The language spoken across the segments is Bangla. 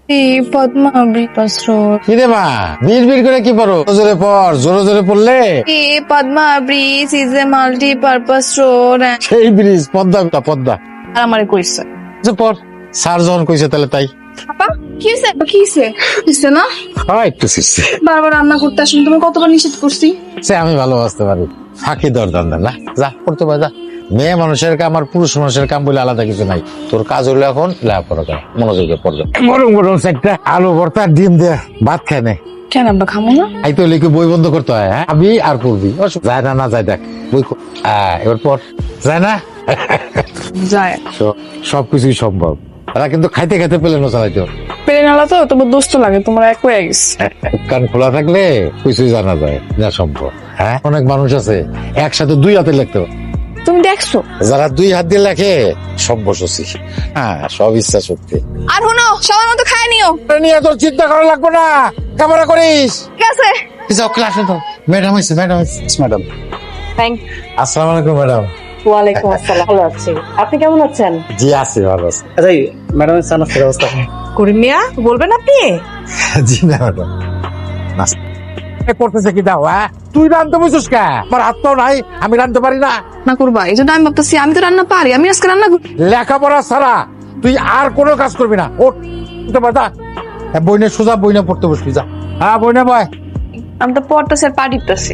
পদ্মা বৃত্তাস্ত্র কি রে মা বিড় করে কি পড়ো? জোরে পড়, জোরে জোরে পড়লে Padma bridge is a multi purpose road. সেই ব্রিজ পদ্মা পদ্মা। আর আমারে কইছে যে পড়, স্যার যখন কইছে তাহলে তাই। আপা কি হইছে? কি হইছে? হইছে না হ্যাঁ একটু শিখছি। বারবার রান্না করতে আসুন, তুমি কতবার নিষেধ করছি। সে আমি ভালোবাসতে পারি, ফাঁকি দরদার না। যা পড়তে পার যা। মেয়ে মানুষের কাম আর পুরুষ মানুষের কাম বলে আলাদা কিছু নাই। তোর কাজ হলো এখন লেখাপড়া করা, মনোযোগে পড়বে। গরম গরম একটা আলু ভর্তা ডিম দিয়ে ভাত খায় নে। কেন আব্বা খামো না? এই তো লিখে বই বন্ধ করতে হয়। হ্যাঁ আবি আর পড়বি, যায় না যায় দেখ বই এবার পর যায় না যায় সবকিছুই সম্ভব। তারা কিন্তু খাইতে খাইতে পেলে না চালাইতে পেরে নালা তো তোমার দোস্ত লাগে, তোমার এক হয়ে গেছে। কান খোলা থাকলে কিছুই জানা যায় না সম্ভব। হ্যাঁ অনেক মানুষ আছে একসাথে দুই হাতে লিখতে পারে। তুমি দেখছো যারা দুই হাত দিয়ে লেখে সব্যসচী। হ্যাঁ সব ইচ্ছা শক্তি। আর হনো সবার মতো খায় নিও। নিয়ে তোর চিন্তা করা লাগবে না, ক্যামেরা করিস। ঠিক আছে যাও ক্লাসে তো। ম্যাডাম হয়েছে ম্যাডাম। থ্যাংক আসসালামু আলাইকুম ম্যাডাম। ওয়ালাইকুম আসসালাম। ভালো আছি, আপনি কেমন আছেন? জি আছি, ভালো আছি। আচ্ছা ম্যাডামের চা নাস্তার ব্যবস্থা করিম মিয়া বলবেন আপনি? জি না ম্যাডাম। করতেছে কি দাও? হ্যাঁ তুই রান্ধতে বুঝছিস কে? আমার হাত তো নাই, আমি রান্ধতে পারি না। না করবা, এই জন্য আমি ভাবতেছি আমি তো রান্না পারি, আমি আজকে রান্না করি। লেখাপড়া ছাড়া তুই আর কোনো কাজ করবি না। ওঠ বইনে সোজা বইনে পড়তে বসবি যা। হ্যাঁ বইনে বয়। আমি তো পড়তেছি আর পা টিপতেছি।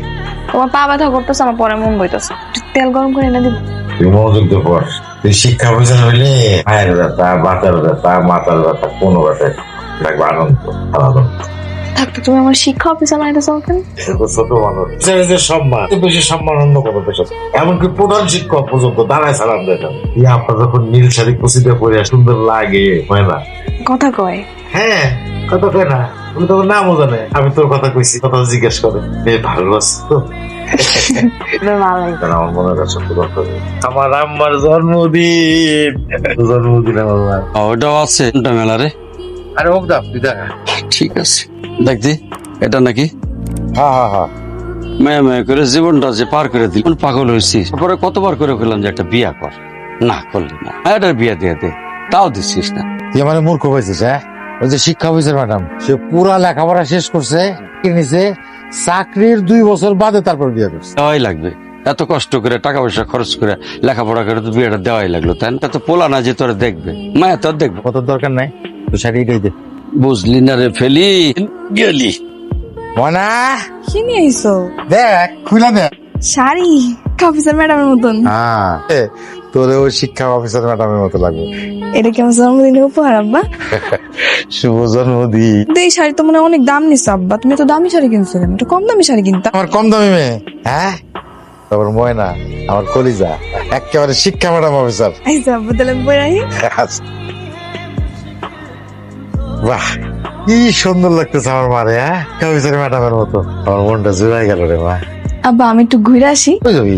তোমার পা ব্যথা করতেছে, আমার পরে মন বইতেছে। তেল গরম করে এনে দিব। তুই মনোযোগ দিয়ে পড়। তুই শিক্ষা প্রয়োজন হইলে পায়ের ব্যথা, বাতার ব্যথা, মাথার ব্যথা, কোনো ব্যথা থাকবে আনন্দ আলাদা। থাকতো তুমি আমার শিক্ষা অফিসে বানাইতে চাও কেন? ছোট মানুষ সম্মান বেশি সম্মান অন্য কোনো পেশা, এমনকি প্রধান শিক্ষক পর্যন্ত দাঁড়ায় সালাম দেখেন। আপনার যখন নীল শাড়ি কুচিতে পরে সুন্দর লাগে, হয় না? কথা কয়। হ্যাঁ কথা কয় না, তুমি তোর নামও জানে। আমি তোর কথা কইছি, কথা জিজ্ঞেস করে মেয়ে ভালো আছে তো। আমার মনের কাছে আমার আম্মার জন্মদিন আমার। ওটাও আছে মেলা রে। আরে হোক দাও তুই দেখা। ঠিক আছে দেখছি এটা নাকি হ্যাঁ মেয়ে করে জীবনটা যে পার করে দিল, পাগল হয়েছি। তারপরে কতবার করে বললাম যে একটা বিয়া কর, না করলি না। একটা বিয়া দিয়ে দে, তাও দিচ্ছিস না। তুই মানে মূর্খ হয়েছিস। হ্যাঁ ওই যে শিক্ষা অফিসার ম্যাডাম, সে পুরা লেখাপড়া শেষ করছে, নিচে চাকরির 2 বছর বাদে তারপর বিয়ে করছে। দেওয়াই লাগবে, এত কষ্ট করে টাকা পয়সা খরচ করে লেখাপড়া করে তো বিয়েটা দেওয়াই লাগলো। তাই না? তো পোলা না যে তোরা দেখবে, মায়া তোর দেখবে। কত দরকার নাই, তো শাড়িটাই দে। বুঝলি না রে, ফেলি গেলি। মনা কি নিয়ে আইসো? দেখ খুলে দে। শাড়ি অফিসার ম্যাডামের মতন। হ্যাঁ তোরে ওই শিক্ষা অফিসার ম্যাডামের মতো লাগবে। এটা কি আমার জন্মদিনের উপহার আব্বা? শুভ জন্মদিন। এই শাড়ি তো মানে অনেক দাম নিচ্ছে আব্বা, তুমি তো দামি শাড়ি কিনছো কেন? একটু কম দামি শাড়ি কিনতা। আমার কম দামি মেয়ে। হ্যাঁ তারপর ময়না আমার কলিজা, একেবারে শিক্ষা ম্যাডাম অফিসার। আইসা আব্বা তাহলে আমি বই রাখি। বাহ কি সুন্দর লাগতেছে আমার মারে। হ্যাঁ অফিসার ম্যাডামের মতো। আমার মনটা জুড়াই গেল রে মা। আব্বা আমি একটু ঘুরে আসি। কই যাবি?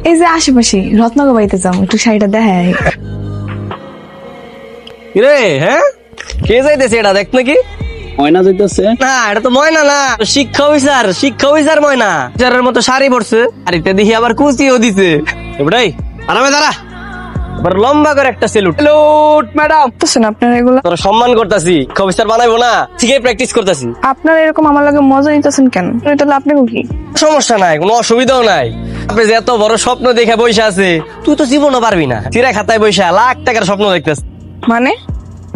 এই যে আশেপাশে রত্নগর বাড়িতে যাবো, একটু শাড়িটা দেখাই। রে হ্যাঁ কে যাইতেছে এটা দেখ নাকি? ময়না যাইতেছে না, এটা তো ময়না না, শিক্ষা অফিসার ময়না। অফিসারের মতো শাড়ি পরছে, শাড়িতে দেখি আবার কুচিও দিছে। এবারে আরামে দাঁড়া, এবার লম্বা করে একটা সেলুট। Salute madam. বুঝছেন আপনার এগুলো? তোর সম্মান করতেছি, শিক্ষা অফিসার বানাইবো না, ঠিকই প্র্যাকটিস করতেছি। আপনারা এরকম আমার লাগে মজা নিতেছেন কেন? তাহলে আপনি কি? সমস্যা নাই, কোনো অসুবিধাও নাই। আপনি যে এত বড় স্বপ্ন দেখে বসে আছে, তুই তো জীবনও পারবি না। চিরা খাতায় বসে লাখ টাকার স্বপ্ন দেখতেছ। মানে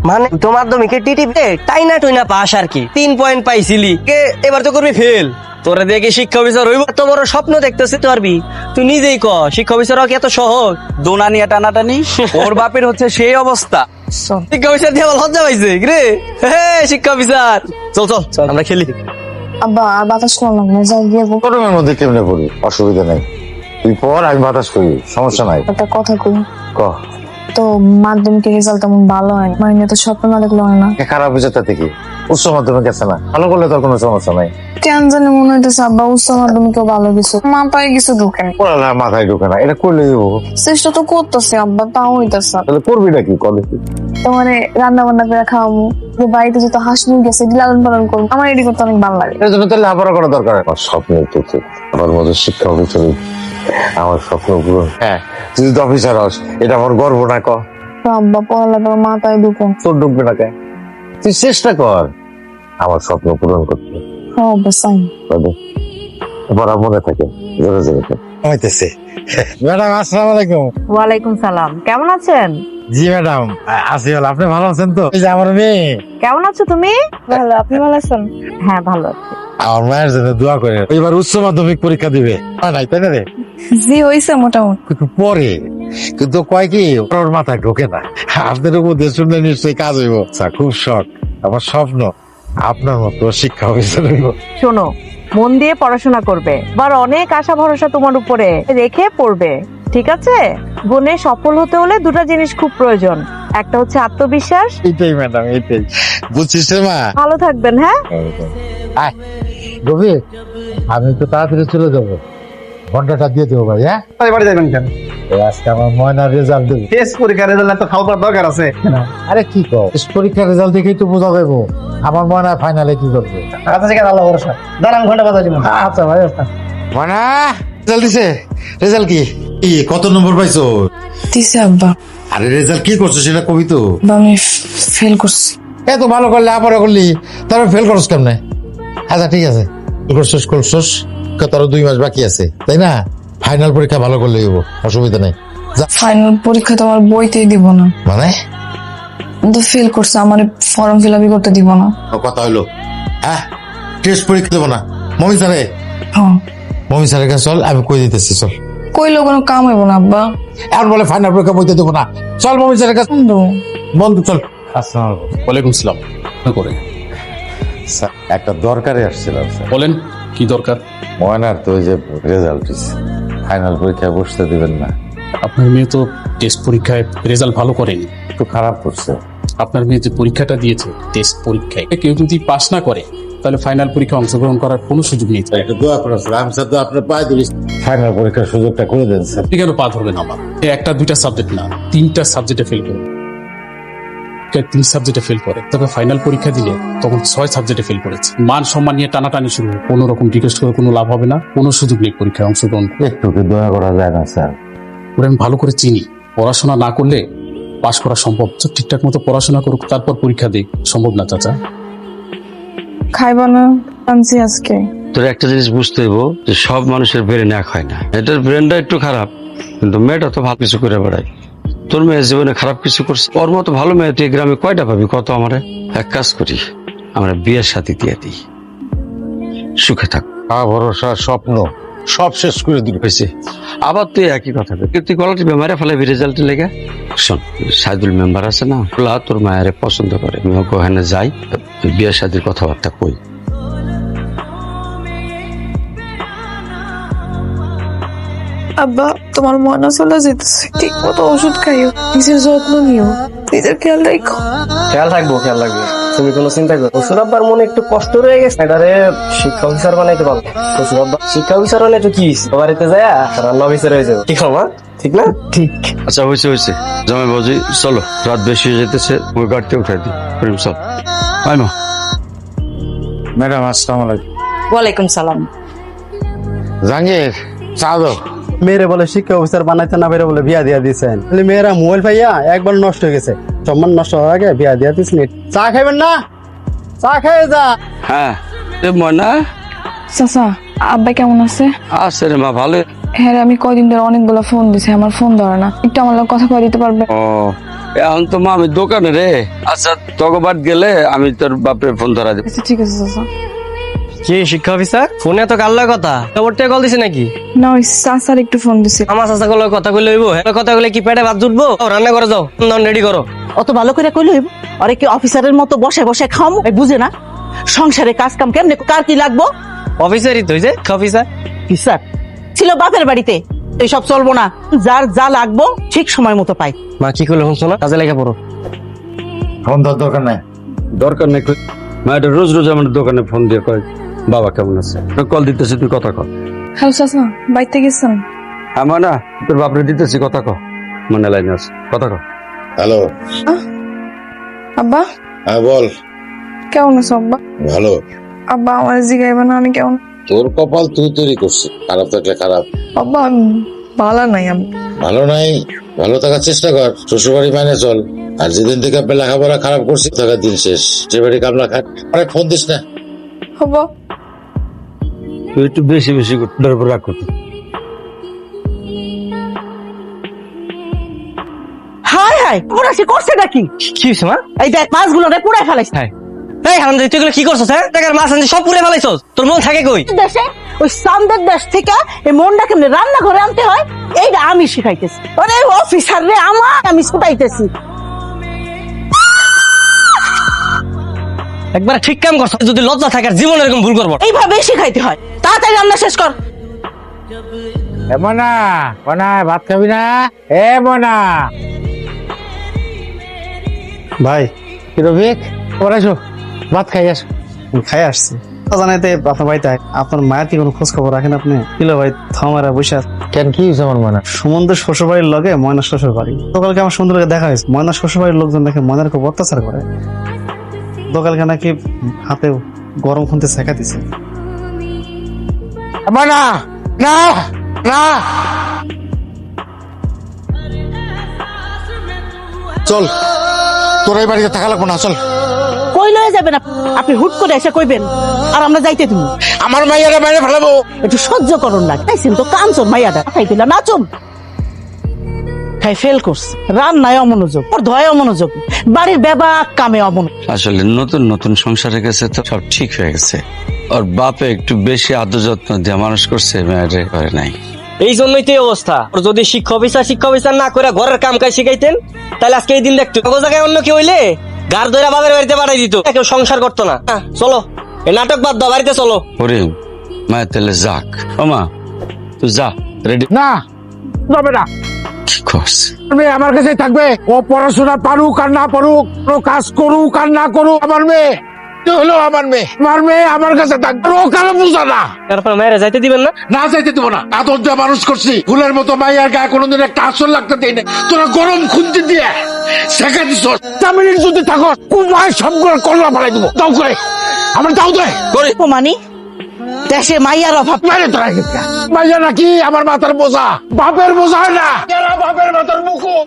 মানে তো মাধ্যমিকে টিটিপে টাইনা টুইনা পাস আর কি, 3 পয়েন্ট পাইছিলি, কে এবার তো করবি ফেল। তোরা দেখে শিক্ষা অফিসার হইব, এত বড় স্বপ্ন দেখতেছিস পারবি? তুই নিজেই ক শিক্ষা অফিসার কি এত সহজ? দোনা নিয়ে টানাটানি, ওর বাপের হচ্ছে সেই অবস্থা। শিক্ষা অফিসার দিয়ে লজ্জা পাইছে রে। শিক্ষা অফিসার চল চল চল আমরা খেলি। আব্বা আর বাতাস করলাম না, যাই গিয়ে গরমের মধ্যে কেমনে পড়ি, অসুবিধা নেই। তুই পর, আমি বাতাস করি, সমস্যা নাই। একটা কথা কই। ক। তো মাধ্যমিকের রেজাল্ট তেমন ভালো হয়, মানে তো স্বপ্ন না দেখলে হয় না। খারাপ হয়েছে তাতে কি? উচ্চ মাধ্যমিক আছে না, ভালো করলে তোর কোনো সমস্যা নাই। কেন জানি মনে হইতেছে আব্বা উচ্চ মাধ্যমিকেও ভালো কিছু মাথায় কিছু ঢুকে না। পড়ালে মাথায় ঢুকে না, এটা করলে দেবো। চেষ্টা তো করতেছে আব্বা, তাও হইতেছে। তাহলে করবি নাকি কলেজে? তোমার রান্না বান্না করে খাওয়াবো, যে বাড়িতে যত হাঁস মুরগি আছে এটি লালন পালন করবো, আমার এটি করতে অনেক ভালো লাগে। এর জন্য তাহলে লেখাপড়া করা দরকার। আমার স্বপ্ন তো আমার মতো শিক্ষা অফিসার, আমার স্বপ্ন পূরণ। হ্যাঁ তুই যদি অফিসার হস, এটা আমার গর্ব না। ক আব্বা পড়ালে তোমার মাথায় ঢুকে। তোর ঢুকবে না কে? তুই চেষ্টা কর আমার স্বপ্ন পূরণ করতে। হ্যাঁ আব্বা চাই। এবার মনে থাকে হইতেছে। ম্যাডাম আসসালামু আলাইকুম। ওয়ালাইকুম সালাম, কেমন আছেন? জি ম্যাডাম আসি হল, আপনি ভালো আছেন তো? এই যে আমার মেয়ে, কেমন আছো তুমি? ভালো, আপনি ভালো আছেন? হ্যাঁ ভালো আছি। আমার মায়ের জন্য দোয়া করে। এবার উচ্চ মাধ্যমিক পরীক্ষা দিবে নাই, তাই না রে? জি হয়েছে মোটামুটি। একটু পরে কিন্তু কয় কি ওর মাথায় ঢোকে না। আপনার উপদেশ শুনলে নিশ্চয়ই কাজ হইব। আচ্ছা, খুব শখ, আমার স্বপ্ন আপনার মতো শিক্ষা অফিসার হইব। শোনো, মন দিয়ে পড়াশোনা করবে, আবার অনেক আশা ভরসা তোমার উপরে রেখে পড়বে, ঠিক আছে? জীবনে সফল হতে হলে দুটো জিনিস খুব প্রয়োজন, একটা হচ্ছে আত্মবিশ্বাস। এইটাই ম্যাডাম, এইটাই বুঝছিস রে মা। ভালো থাকবেন, হ্যাঁ? আয় রবি, আমি তো তাড়াতাড়ি চলে যাবো, ঘন্টাটা দিয়ে দেবো ভাই। হ্যাঁ, বাড়ি যাবেন কেন? এই আজকে আমার ময়নার রেজাল্ট দেবো। টেস্ট পরীক্ষার রেজাল্ট তো খাওয়ার দরকার আছে। আরে কি কর, পরীক্ষার রেজাল্ট দেখেই তো বোঝা যাবো আমার ময়না ফাইনালে কি করবে। আচ্ছা ঠিক আছে, আল্লাহ ভরসা। দাঁড়ান, ঘন্টা বাজা দিব। আচ্ছা ভাই, আচ্ছা। ময়না রেজাল্ট দিছে? রেজাল্ট কি কত নম্বর পাইছো? দিছে আব্বা। আরে রেজাল্ট কি করছো সেটা কবি তো। আমি ফেল করছি। এত ভালো করলে আবার করলি, তারপর ফেল করছ কেমনে? আচ্ছা ঠিক আছে, করছস তারও 2 মাস বাকি আছে, তাই না? ফাইনাল পরীক্ষা ভালো করলে হইব, অসুবিধা নেই। ফাইনাল পরীক্ষা তো আমার বইতেই দিব না। মানে তো ফেল করছে, আমার ফর্ম ফিল আপ করতে দিব না। কথা হইলো, হ্যাঁ টেস্ট পরীক্ষা দেবো না? মমি স্যারে, হ্যাঁ মমি স্যারের কাছে চল, আমি কই দিতেছি, চল। কইলো কোনো কাম হইব না আব্বা। এখন বলে ফাইনাল পরীক্ষা বইতে দেবো না, চল মমি স্যারের কাছে। বন্ধু, বন্ধু চল। আসসালামু আলাইকুম। ওয়ালাইকুম সালাম। করে স্যার, একটা দরকারে আসছিলাম স্যার। বলেন কি দরকার? ময়নার তো ওই যে রেজাল্ট হয়েছে, ফাইনাল পরীক্ষায় বসতে দিবেন না? আপনার মেয়ে তো টেস্ট পরীক্ষায় রেজাল্ট ভালো করেনি। একটু খারাপ করছে। আপনার মেয়ে যে পরীক্ষাটা দিয়েছে টেস্ট পরীক্ষায়, কেউ যদি পাস না করে তাহলে ফাইনাল পরীক্ষা অংশগ্রহণ করার কোনো সুযোগ নেই। একটু দোয়া করেন স্যার, আমি স্যার তো আপনার পায়ে ধরি, ফাইনাল পরীক্ষার সুযোগটা করে দেন স্যার। আপনি কেন পা ধরবেন আমার? একটা দুইটা সাবজেক্ট না, 3টা সাবজেক্টে ফেল করে। 3 সাবজেক্টে ফেল করে, তবে ফাইনাল পরীক্ষা দিলে তখন 6 সাবজেক্টে ফেল করেছে। মান সম্মান নিয়ে টানাটানি শুরু, কোনো রকম রিকোয়েস্ট করে কোনো লাভ হবে না, কোনো সুযোগ নেই পরীক্ষায় অংশগ্রহণ করার। একটু কি দয়া করা যায় না স্যার? ওরা আমি ভালো করে চিনি, পড়াশোনা না করলে পাশ করা সম্ভব। তো ঠিকঠাক মতো পড়াশোনা করুক, তারপর পরীক্ষা দিক, সম্ভব না চাচা? খাইবা না? আনছি আজকে। তোর একটা জিনিস বুঝতে হইব যে সব মানুষের ব্রেন এক হয় না। এটার ব্রেনটা একটু খারাপ, কিন্তু মেয়েটা তো ভালো কিছু করে বেড়ায়। তোর মেয়ে জীবনে খারাপ কিছু করছে, ওর মতো ভালো মেয়ে তুই গ্রামে কয়টা পাবি কত? আমারে এক কাজ করি, আমরা বিয়ের সাথে দিয়ে দিই, সুখে থাক। ভরসা স্বপ্ন সব শেষ করে দিল। হয়েছে আবার তুই একই কথা বল, তুই গলাটি মেমারে ফেলাবি রেজাল্টের লেগে। শোন, সাইদুল মেম্বার আছে না, ওলা তোর মায়ের পছন্দ করে, আমি ওখানে যাই, বিয়ের সাথে কথাবার্তা কই। আব্বা, তোমার ময়না চলে যেতেছে, ঠিক মতো ওষুধ খাইও, নিজের যত্ন নিও, নিজের খেয়াল রাখো। খেয়াল রাখবো। তুমি কোনো চিন্তা করো। শ্বশুর আব্বার মনে একটু কষ্ট রয়ে গেছে, এটারে শিক্ষা অফিসার বানাইতে পারবো। শ্বশুর আব্বা শিক্ষা অফিসার হলে তো কি বাড়িতে যায় রান্না অফিসার হয়ে যাবে, ঠিক মা? ঠিক না? ঠিক। আচ্ছা হয়েছে জামাই বাবুজি, চলো রাত বেশি হয়ে যেতেছে, ওই গাড়িতে উঠাই দিই। প্রেম চল, আয় মা। ম্যাডাম আসসালামু আলাইকুম। ওয়ালাইকুম সালাম। জাহাঙ্গীর, চা দাও। মেয়েরে বলে শিক্ষা অফিসার বানাইতে না পেরে বলে বিয়া দিয়া দিয়েছেন। মেয়েরা মোবাইল পাইয়া একবার নষ্ট হয়ে গেছে, সম্মান নষ্ট হওয়ার আগে বিয়া দিয়া দিয়েছেন। চা খাইবেন না? চা খেয়ে যা। হ্যাঁ এ ময়না, চাচা, আব্বা কেমন আছে? আছে রে মা, ভালো। হ্যাঁ রে, আমি কয়দিন ধরে অনেকগুলো ফোন দিছে, আমার ফোন ধরে না। একটু আমার লগে কথা কয়ে দিতে পারবে? ও এখন তো মা আমি দোকানে রে। আচ্ছা তোকে বাদ গেলে আমি তোর বাপরে ফোন ধরা দেব। আচ্ছা ঠিক আছে চাচা। কি শিক্ষা অফিসার? ফোনে তো কাল্লা কথা, খবর থেকে কল দিছে নাকি? না, ওই চাচার একটু ফোন দিছে। আমার চাচা গুলো কথা কইলে হইব? কথা কইলে কি পেটে ভাত জুটবো? রান্না করে যাও, রেডি করো। অত ভালো করে কইলে হইব? আরে কি অফিসারের মতো বসে বসে খাম? বুঝে না সংসারে কাজ কাম কেমনে, কার কি লাগবো? অফিসারই তো অফিসার। অফিসার ছিল বাপের বাড়িতে, এইসব চলবো না। যার যা লাগবো ঠিক সময় মতো পাই। মা কি করলে শুনছো না? কাজে লেগে পড়ো। ফোন দেওয়ার দরকার নাই। দরকার নেই মা, এটা রোজ রোজ আমার দোকানে ফোন দিয়ে কয় বাবা কেমন আছে, কল দিতেছি, তুই কথা কর। হ্যালো চাচা, বাইতে গেছেন? আমার না তোর বাপরে দিতেছি, কথা ক, মনে লাইনে আছে, কথা ক। হ্যালো আব্বা, হ্যাঁ বল। কেমন আছো আব্বা? ভালো। আব্বা আমার জিগাইবা না আমি কেমন? তোর কপাল তুই তৈরি করছিস, খারাপ থাকলে খারাপ। আব্বা আমি ভালো নাই। ভালো নাই, ভালো থাকার চেষ্টা কর, শ্বশুর বাড়ি মানে চল। আর যেদিন থেকে আপনি লেখাপড়া খারাপ করছি থাকার দিন শেষ। যে বাড়ি কামলা খান আরে ফোন দিস না। আব্বা তুই একটু বেশি বেশি ডর রাগ করতে। হাই হাই পুরাশি করছে নাকি? কি হয়েছে মা? এই দেখ মাছগুলো পুরাই ফেলাইছে। এই হারামজাদি তুই এগুলো কি করছিস? হ্যাঁ টাকার মাছ আনছিস সব পুড়ে ফেলাইছস, তোর মন থাকে কই? দেশে ওই চান্দের দেশ থেকে এই মনটা কেমনে রান্না করে আনতে হয় এইটা আমি শিখাইতেছি। আরে অফিসার রে আমি ছুটাইতেছি। একবার ঠিক কাম করছ, যদি লজ্জা থাকে আর জীবনে এরকম ভুল করবো না। এইভাবে শিখাইতে হয়। তাড়াতাড়ি রান্না শেষ কর। মনা মনা ভাত খাবি না? এ মনা ভাই কি রফিক ওরা আসো ভাত খাই আসো। খাই আসছি জানাইতে আপনার বাড়িতে আপনার মায়ের কি কোনো খোঁজ খবর রাখেন আপনি? কিলো ভাই থামারা বসে আছে। কেন কি হয়েছে আমার মনা? সুমন্ত শ্বশুর বাড়ির লগে ময়না শ্বশুর বাড়ি। সকালকে আমার সুন্দরকে দেখা হয়েছে, ময়না শ্বশুর বাড়ির লোকজন দেখে ময়নার খুব অত্যাচার করে। দোকালকে নাকি হাতে গরম খুনতে শেখা দিছে। মনা না না চল তোর এই বাড়িতে থাকা লাগবো না, চল। কই লয়ে যাবেন আপনি হুট করে এসে কইবেন আর আমরা যাইতে দিব। আমার মাইয়ারা বাইরে ফেলাবো। একটু সহ্য করুন না, তাইছেন তো কাঞ্চন মাইয়াটা খাই দিলা নাচুন। খাই ফেল করছে, রান্নায় অমনোযোগ, ওর ধয় অমনোযোগ, বাড়ির বেবাক কামে অমনোযোগ। আসলে নতুন নতুন সংসারে গেছে তো সব ঠিক হয়ে গেছে। ওর বাপে একটু বেশি আদর যত্ন দিয়ে মানুষ করছে, মেয়েরে করে নাই। এই জন্যই তো এই অবস্থা। ওর যদি শিক্ষা অফিসার না করে ঘরের কাম কাজ শিখাইতেন তাহলে আজকে এই দিন দেখতো। ওই জায়গায় অন্য কেউ হইলে গার ধরে বাবার বাড়িতে পাঠাই দিত, কেউ সংসার করতো না। চলো এই নাটক বাদ দাও, বাড়িতে চলো। করিম মায়ের তাহলে যাক। ও মা তুই যা রেডি। না যাবে না, কি করছে? মেয়ে আমার কাছে থাকবে। ও পড়াশোনা পারুক আর না পারুক, ও কাজ করুক আর না করুক, আমার মেয়ে হলো আমার মেয়ে। আমার মেয়ে আমার কাছে থাকবে, ও কারো বুঝা না। তারপর মায়েরা যাইতে দিবেন না? না যাইতে দেবো না, আদর দিয়ে মানুষ করছি। ফুলের মতো মাইয়ার গায়ে কোনোদিন একটা আসর লাগতে দেয় না। তোরা গরম খুন্তি দিয়ে শেখা দিস। তামিলের যদি থাকো কুমায় সবগুলো কল্লা ফেলাই দেবো। দাও করে আমার দাও দেয় মানি দেশে মাইয়ার অভাব। মাইরে তোরা মাইয়া নাকি আমার মাথার বোঝা? বাপের বোঝা হয় না, এরা বাপের মাথার মুকুট।